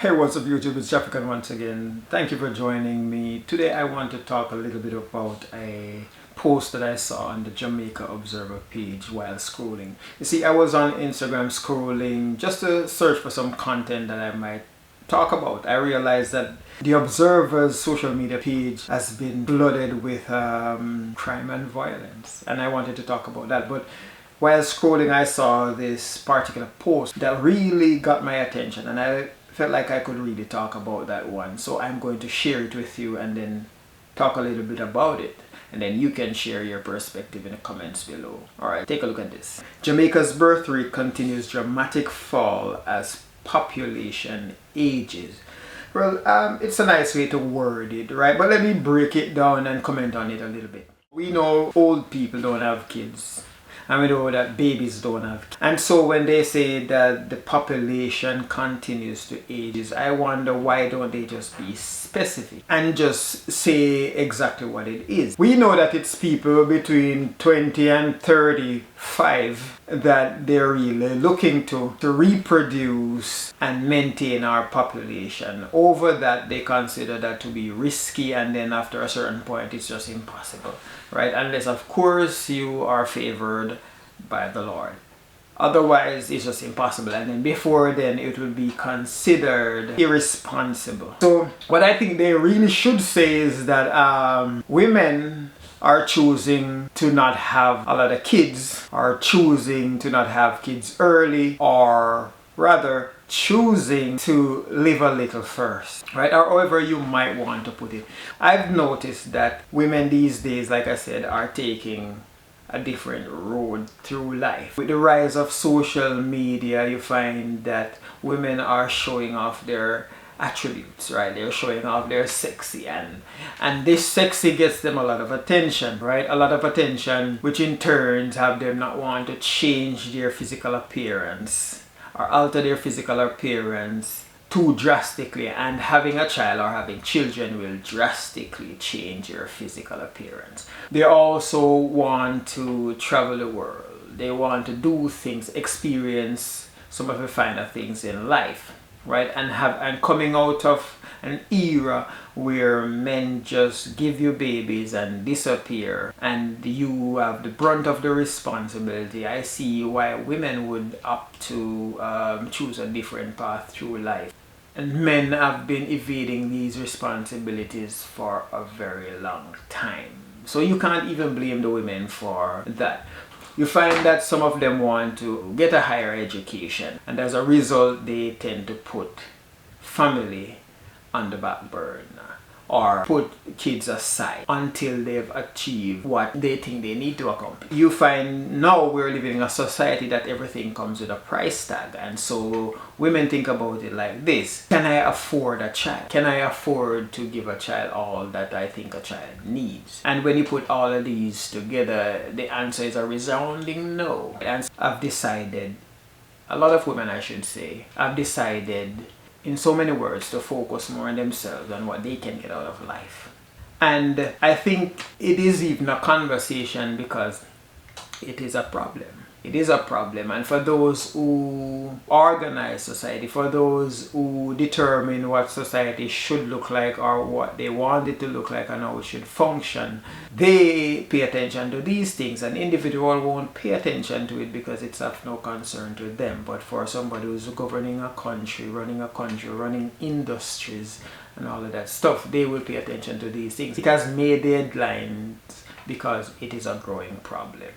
Hey, what's up YouTube? It's Jefferson once again. Thank you for joining me. Today I want to talk a little bit about a post that I saw on the Jamaica Observer page while scrolling. You see, I was on Instagram scrolling just to search for some content that I might talk about. I realized that the Observer's social media page has been flooded with crime and violence, and I wanted to talk about that. But while scrolling, I saw this particular post that really got my attention, and I felt like I could really talk about that one. So I'm going to share it with you and then talk a little bit about it. And then you can share your perspective in the comments below. Alright, take a look at this. Jamaica's birth rate continues dramatic fall as population ages. Well, it's a nice way to word it, right? But let me break it down and comment on it a little bit. We know old people don't have kids. And we know that babies don't have kids. And so when they say that the population continues to age, I wonder why don't they just be specific and just say exactly what it is. We know that it's people between 20 and 35 that they're really looking to reproduce and maintain our population. Over that, they consider that to be risky, and then after a certain point it's just impossible, right? Unless of course you are favored by the Lord. Otherwise it's just impossible, and then before then it will be considered irresponsible. So what I think they really should say is that women are choosing to not have a lot of kids, are choosing to not have kids early, or rather choosing to live a little first, right? Or however you might want to put it. I've noticed that women these days, like I said, are taking a different road through life. With the rise of social media, you find that women are showing off their attributes, right? They're showing off their sexy, and this sexy gets them a lot of attention, right? A lot of attention, which in turn have them not want to change their physical appearance or alter their physical appearance too drastically, and having a child or having children will drastically change your physical appearance. They also want to travel the world. They want to do things, experience some of the finer things in life, right? And coming out of an era where men just give you babies and disappear, and you have the brunt of the responsibility. I see why women would opt to choose a different path through life. And men have been evading these responsibilities for a very long time. So you can't even blame the women for that. You find that some of them want to get a higher education, and as a result they tend to put family on the back burner or put kids aside until they've achieved what they think they need to accomplish. You find now we're living in a society that everything comes with a price tag, and so women think about it like this: can I afford a child? Can I afford to give a child all that I think a child needs? And when you put all of these together, the answer is a resounding no. And I've decided, a lot of women I should say, have decided in so many words to focus more on themselves and what they can get out of life. And I think it is even a conversation because it is a problem. It is a problem, and for those who organize society, for those who determine what society should look like or what they want it to look like and how it should function, they pay attention to these things. An individual won't pay attention to it because it's of no concern to them. But for somebody who's governing a country, running industries and all of that stuff, they will pay attention to these things. It has made the headlines because it is a growing problem.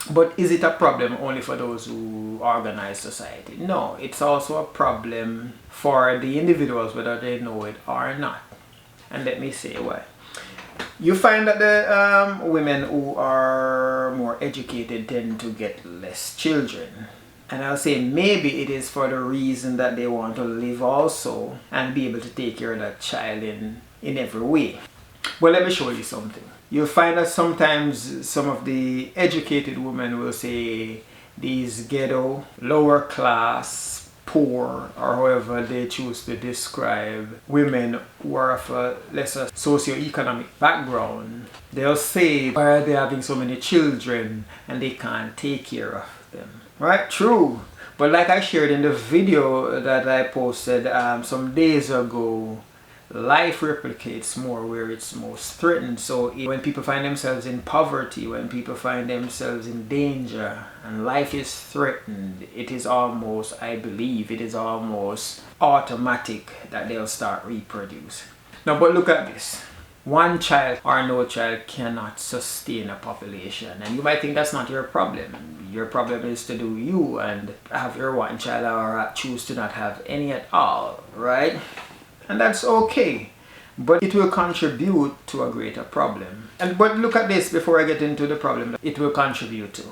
But is it a problem only for those who organize society? No, it's also a problem for the individuals, whether they know it or not. And let me say why. You find that the women who are more educated tend to get less children. And I'll say maybe it is for the reason that they want to live also and be able to take care of that child in every way. Well, let me show you something. You'll find that sometimes some of the educated women will say these ghetto, lower class, poor, or however they choose to describe women who are of a lesser socioeconomic background. They'll say, why are they having so many children and they can't take care of them? Right? True. But like I shared in the video that I posted some days ago, life replicates more where it's most threatened. So when people find themselves in poverty, when people find themselves in danger and life is threatened, it is almost, I believe, it is almost automatic that they'll start reproducing. Now, but look at this. One child or no child cannot sustain a population. And you might think that's not your problem. Your problem is to do you and have your one child or choose to not have any at all, right? And that's okay, but it will contribute to a greater problem. But look at this before I get into the problem that it will contribute to.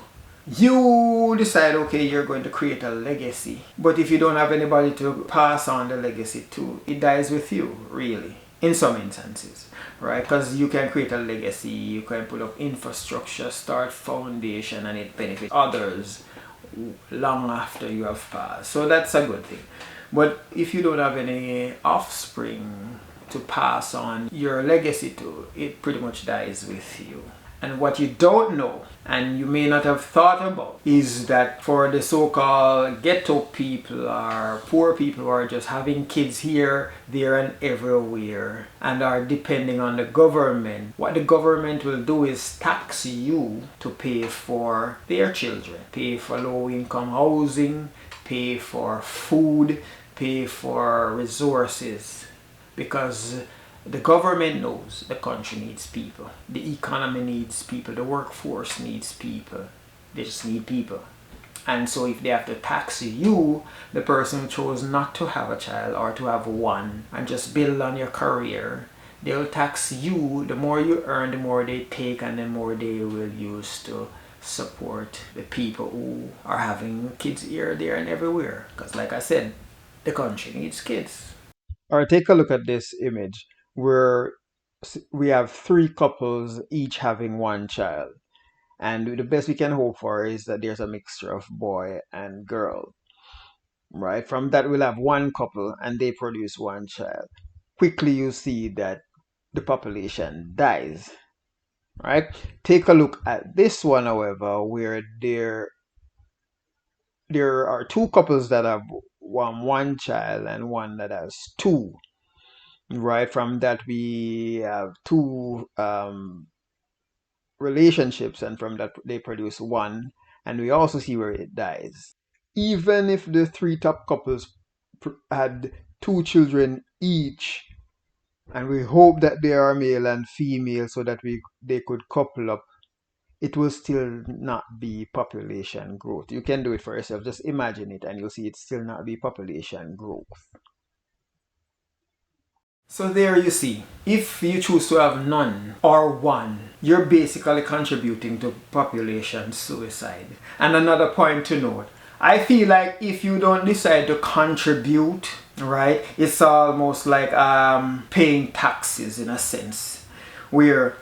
You decide, okay, you're going to create a legacy, but if you don't have anybody to pass on the legacy to, it dies with you, really, in some instances, right? Because you can create a legacy, you can put up infrastructure, start foundation, and it benefits others long after you have passed. So that's a good thing. But if you don't have any offspring to pass on your legacy to, it pretty much dies with you. And what you don't know, and you may not have thought about, is that for the so-called ghetto people or poor people who are just having kids here, there, and everywhere, and are depending on the government, what the government will do is tax you to pay for their children, pay for low-income housing, pay for food, pay for resources, because the government knows the country needs people, the economy needs people, the workforce needs people, they just need people. And so if they have to tax you, the person who chose not to have a child or to have one and just build on your career, they'll tax you. The more you earn, the more they take, and the more they will use to support the people who are having kids here, there, and everywhere. Because like I said, the country needs kids. All right, take a look at this image where we have three couples each having one child. And the best we can hope for is that there's a mixture of boy and girl, right? From that, we'll have one couple and they produce one child. Quickly, you see that the population dies, right? Take a look at this one, however, where there are two couples that have one child and one that has two, right? From that, we have two relationships, and from that they produce one, and we also see where it dies. Even if the three top couples had two children each, and we hope that they are male and female so that they could couple up, it will still not be population growth. You can do it for yourself. Just imagine it and you'll see it still not be population growth. So there you see, if you choose to have none or one, you're basically contributing to population suicide. And another point to note, I feel like if you don't decide to contribute, right, it's almost like paying taxes in a sense, where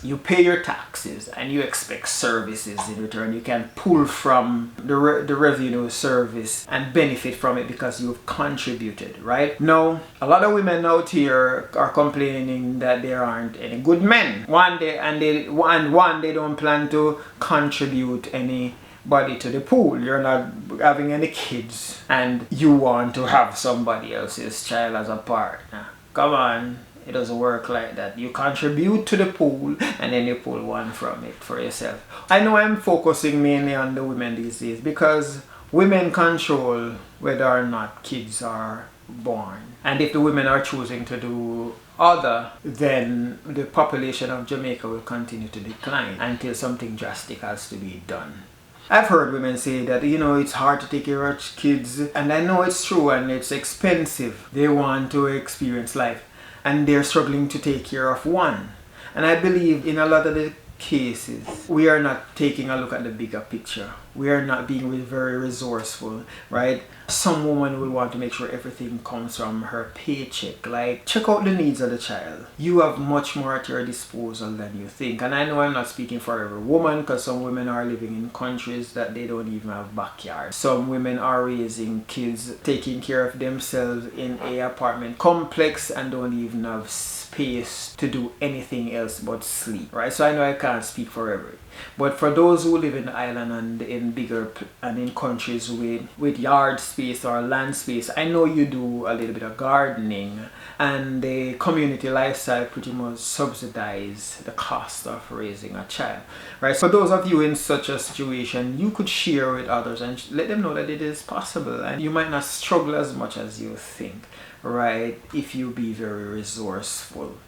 you pay your taxes and you expect services in return. You can pull from the revenue service and benefit from it because you've contributed, right? Now, a lot of women out here are complaining that there aren't any good men. They don't plan to contribute anybody to the pool. You're not having any kids and you want to have somebody else's child as a partner. Come on. It doesn't work like that. You contribute to the pool and then you pull one from it for yourself. I know I'm focusing mainly on the women these days because women control whether or not kids are born. And if the women are choosing to do other, then the population of Jamaica will continue to decline until something drastic has to be done. I've heard women say that, it's hard to take care of kids, and I know it's true and it's expensive. They want to experience life and they're struggling to take care of one. And I believe in a lot of the cases, we are not taking a look at the bigger picture. We are not being very resourceful, right? Some woman will want to make sure everything comes from her paycheck. Like, check out the needs of the child. You have much more at your disposal than you think. And I know I'm not speaking for every woman, because some women are living in countries that they don't even have backyards. Some women are raising kids, taking care of themselves in a apartment complex and don't even have space to do anything else but sleep, right? So I know I can't speak for every. But for those who live in the island and in in and in countries with yard space or land space. I know you do a little bit of gardening, and the community lifestyle pretty much subsidize the cost of raising a child, right? For those of you in such a situation, you could share with others and let them know that it is possible, and you might not struggle as much as you think, right? If you be very resourceful.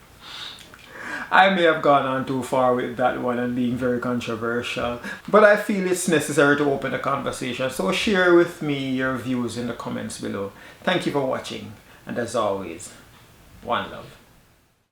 I may have gone on too far with that one and being very controversial, but I feel it's necessary to open a conversation. So share with me your views in the comments below. Thank you for watching, and as always, one love.